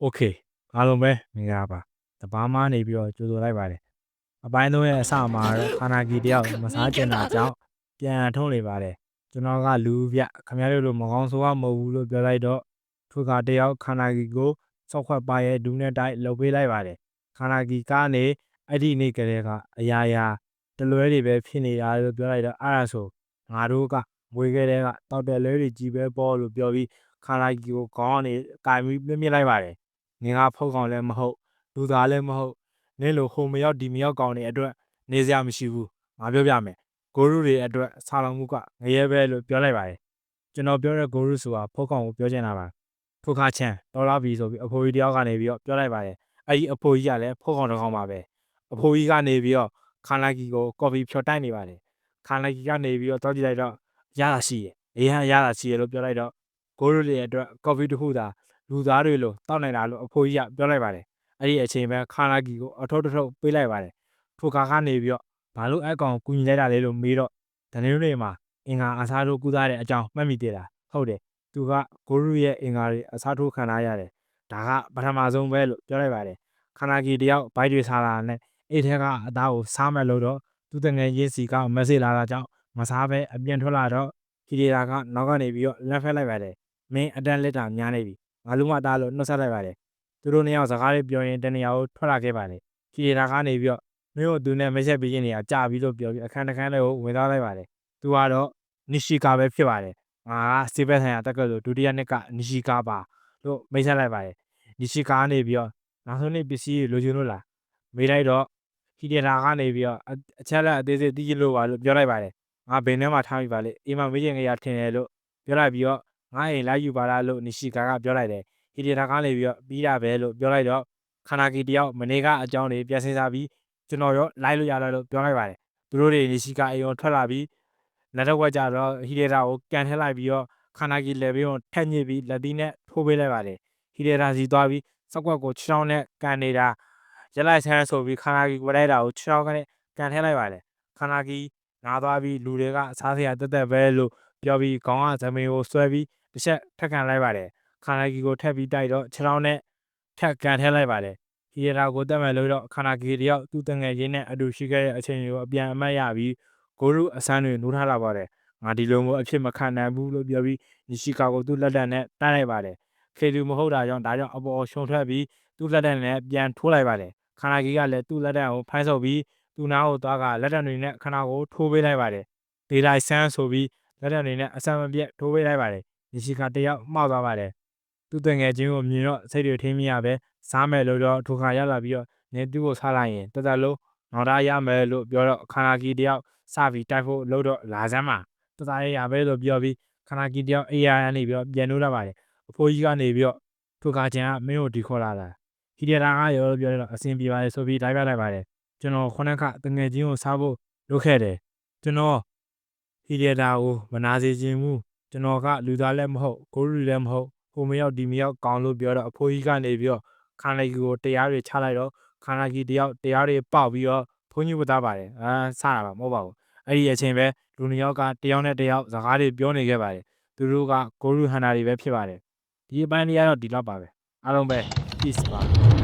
โอเคအားလုံးပဲမင်္ဂလာပါတပားမနေပြီးတော့ကြိုဆိုလိုက်ပါတယ်အပိုင်း3ရဲ့အစမှာတော့ခန္ဓာကြီးတယောက်မစားကျင်တာကြောင့်ပြန်ထုံးနေပါတယ်ကျွန်တော်ကလူပြခင်ဗျားတို့လိုမကောင်းဆိုးကမဟုတ်ဘူးလို့ပြောလိုက်တော့သူကတယောက်ခန္ဓာကြီးကိုစောက်ခွက်ပါရဲ့ဒူးနဲ့တိုက်လှုပ်ပေးလိုက်ပါတယ်ခန္ဓာကြီးကနေအဲ့ဒီနေ့ကလေးကအရာရာတလွဲတွေပဲဖြစ်နေတာလို့ပြောလိုက်တော့အဲ့ဒါဆိုငါတို့ကမွေးခဲ့တဲ့ကတောက်တဲ့လွဲတွေကြီးပဲပေါ့လို့ပြောပြီးခန္ဓာကြီးကိုခေါင်းကနေကင်ပြီးပြစ်လိုက်ပါတယ်ငင်ကဖုတ်ကောင်လည်းမဟုတ်လူသားလည်းမဟုတ်နင်းလိုဟိုမရောက်ဒီမရောက်ကောင်တွေအတွက်နေစရာမရှိဘူးငါပြောပြမယ်ဂိုရုတွေအတွက်ဆာလောင်မှုကငရဲပဲလို့ပြောလိုက်ပါတယ်ကျွန်တော်ပြောတဲ့ဂိုရုဆိုတာဖုတ်ကောင်ကိုပြောချင်တာပါထိုခါချန်တော်လာပြီဆိုပြီးအဖိုးကြီးတယောက်ကနေပြီးတော့ပြောလိုက်ပါတယ်အဲ့ဒီအဖိုးကြီးကလည်းဖုတ်ကောင်တစ်ကောင်ပါပဲအဖိုးကြီးကနေပြီးတော့ခန္ဓာကြီးကိုကော်ဖီဖြော်တိုက်နေပါတယ်ခန္ဓာကြီးကနေပြီးတော့တောကြည့်လိုက်တော့ရတာရှိရဲ့အေးဟန်ရတာရှိရဲ့လို့ပြောလိုက်တော့ဂိုရုတွေအတွက်ကော်ဖီတစ်ခုသာလူသားတွေလိုတောက်နိုင်တာလို့အဖိုးကြီးကပြောလိုက်ပါတယ်အဲ့ဒီအချိန်ပဲခန္ဓာကြီးကိုအထုပ်ထုပ်ပေးလိုက်ပါတယ်ထိုခါကနေပြီးတော့ဘာလို့အဲ့ကောင်ကူညီလိုက်တာလဲလို့မေးတော့ဒနေတွေမှာအင်္ဂါအစားထိုးကူးသားတဲ့အကြောင်းမှတ်မိသေးလားဟုတ်တယ်သူကဂိုရုရဲ့အင်္ဂါတွေအစားထိုးခံထားရတယ်ဒါကပထမဆုံးပဲလို့ပြောလိုက်ပါတယ်ခန္ဓာကြီးတယောက်ဘိုက်တွေစားလာနဲ့အိတ်ထဲကအသားကိုစားမယ်လို့တော့သူတငယ်ချင်းစီကမက်ဆေ့လာတာကြောင့်မစားပဲအပြင်ထွက်လာတော့ခီရီတာကနောက်ကနေပြီးတော့လက်ဖက်လိုက်ပါတယ်မင်းအတန်းလက်တာများနေပြီငါလူမသားလို့နှုတ်ဆက်လိုက်ပါတယ်သူတို့နှစ်ယောက်စကားလေးပြောရင်တနေရာကိုထွက်လာခဲ့ပါတယ်ခီရီတာကနေပြီးတော့မင်းတို့သူနဲ့မိတ်ဆက်ပေးခြင်းနေရာကြာပြီလို့ပြောပြီးအခန်းတစ်ခန်းလေးကိုဝင်သွားလိုက်ပါတယ်သူကတော့နီရှီကာပဲဖြစ်ပါတယ်ငါကစေဘက်ဆိုင်ရာတက်ကလို့ဒုတိယနှစ်ကနီရှီကာပါလို့မိတ်ဆက်လိုက်ပါတယ်နီရှီကာကနေပြီးတော့နောက်ဆုံးနေ့ပစ္စည်းလိုချင်လို့လားမေးလိုက်တော့ခီရီတာကနေပြီးတော့အချက်လက်အသေးစိတ်သိချင်လို့ပါလို့ပြောလိုက်ပါတယ်ငါဘယ်နဲ့မှထားမိပါလေအိမ်မှာမေးချင်ကြရထင်တယ်လို့ပြောလိုက်ပြီးတော့ငါအိမ်လိုက်ယူပါလားလို့နီရှီကာကပြောလိုက်တယ်ခီရီတာကနေပြီးတော့ပြီးတာပဲလို့ပြောလိုက်တော့ခန္ဓာကြီးတယောက်မနေ့ကအကြောင်းတွေပြန်စင်စားပြီးကျွန်တော်ရောလိုက်လို့ရတော့လို့ပြောလိုက်ပါတယ်သူတို့တွေနီရှီကာအိမ်ကိုထွက်လာပြီးလက်တော့ဝက်ကြတော့ဟီရီတာကိုကန်ထည့်လိုက်ပြီးတော့ခန္ဓာကြီးလက်ပြီးတော့ထက်ညစ်ပြီးလက်သီးနဲ့ထိုးပေးလိုက်ပါတယ်ဟီရီတာစီသွားပြီးစက်ကွက်ကိုချောင်းနဲ့ကန်နေတာရက်လိုက်ဆန်းဆိုပြီးခန္ဓာကြီးဝက်လိုက်တာကိုချောင်းနဲ့ကန်ထည့်လိုက်ပါတယ်ခန္ဓာကြီးနားသွားပြီးလူတွေကစားစရာတက်တက်ပဲလို့ပြောပြီးခေါင်းကဇမင်ကိုဆွဲပြီးတစ်ချက်ထက်ကန်လိုက်ပါတယ်ခန္ဓာကြီးကိုထက်ပြီးတိုက်တော့ချောင်းနဲ့ထက်ကန်ထည့်လိုက်ပါတယ်ဟီရီတာကိုတက်မယ်လို့တော့ခန္ဓာကြီးတယောက်သူ့တငယ်ချင်းနဲ့အတူရှိခဲ့တဲ့အချိန်ကိုအပြန်အမှတ်ရပြီးဂိုရုအစမ်းတွေနိုးထားလာပါတယ်ငါဒီလိုမျိုးအဖြစ်မခံနိုင်ဘူးလို့ပြောပြီးနီရှီကာကိုသူ့လက်တံနဲ့တိုက်လိုက်ပါတယ်ခေလူမဟုတ်တာကြောင့်ဒါကြောင့်အပေါ်ရှုံထွက်ပြီးသူ့လက်တံနဲ့ပြန်ထိုးလိုက်ပါတယ်ခန္ဓာကြီးကလည်းသူ့လက်တံကိုဖိုင်းဆုပ်ပြီးသူ့နားကိုသွားကလက်တံတွေနဲ့ခန္ဓာကိုထိုးပေးလိုက်ပါတယ်ဒေလိုက်ဆန်းဆိုပြီးလက်တံတွေနဲ့အဆမ်းမပြတ်ထိုးပေးလိုက်ပါတယ်နီရှီကာတယောက်မှောက်သွားပါတယ်သူ့တငယ်ချင်းကိုမြင်တော့စိတ်တွေထိမရပဲစားမယ်လို့တော့ထိုခါရလာပြီးတော့နေသူ့ကိုစားလိုက်ရင်တသက်လုံးနောက်သားရမယ်လို့ပြောတော့ခန္ဓာကြီးတယောက်စပြီးတိုက်ဖို့လို့တော့လာစမ်းမှာတသားရပဲလို့ပြောပြီးခန္ဓာကြီးတယောက်အေးရနေပြီးတော့ပြန်လို့လာပါတယ်အဖိုးကြီးကနေပြီးတော့ထိုခါကျန်ကမင်းကိုဒီခေါ်လာတာဟီရီတာကရောပြောတော့အဆင်ပြေပါလေဆိုပြီးလိုက်ပြလိုက်ပါတယ်ကျွန်တော်ခုနကတငယ်ချင်းကိုစားဖို့လုပ်ခဲ့တယ်ကျွန်တော်ဟီရီတာကိုမနာစေချင်ဘူးကျွန်တော်ကလူသားလည်းမဟုတ်ဂိုးလူလည်းမဟုတ်ဟိုမရောက်ဒီမရောက်ကောင်းလို့ပြောတော့အဖိုးကြီးကနေပြီးတော့ခန္ဓာကြီးကိုတရားတွေချလိုက်တော့ခန္ဓာကြီးတယောက်တရားတွေပေါက်ပြီးတော့ဘုန်းကြီးဝတ်သားပါတယ်စတာပါမဟုတ်ပါဘူးအဲ့ဒီအချိန်ပဲလူနှစ်ယောက်ကတယောက်နဲ့တယောက်စကားတွေပြောနေခဲ့ပါတယ်သူတို့ကဂိုးလူဟန်နာတွေပဲဖြစ်ပါတယ်ဒီအပိုင်းလေးကတော့ဒီလောက်ပါပဲအားလုံးပဲ peace ပါ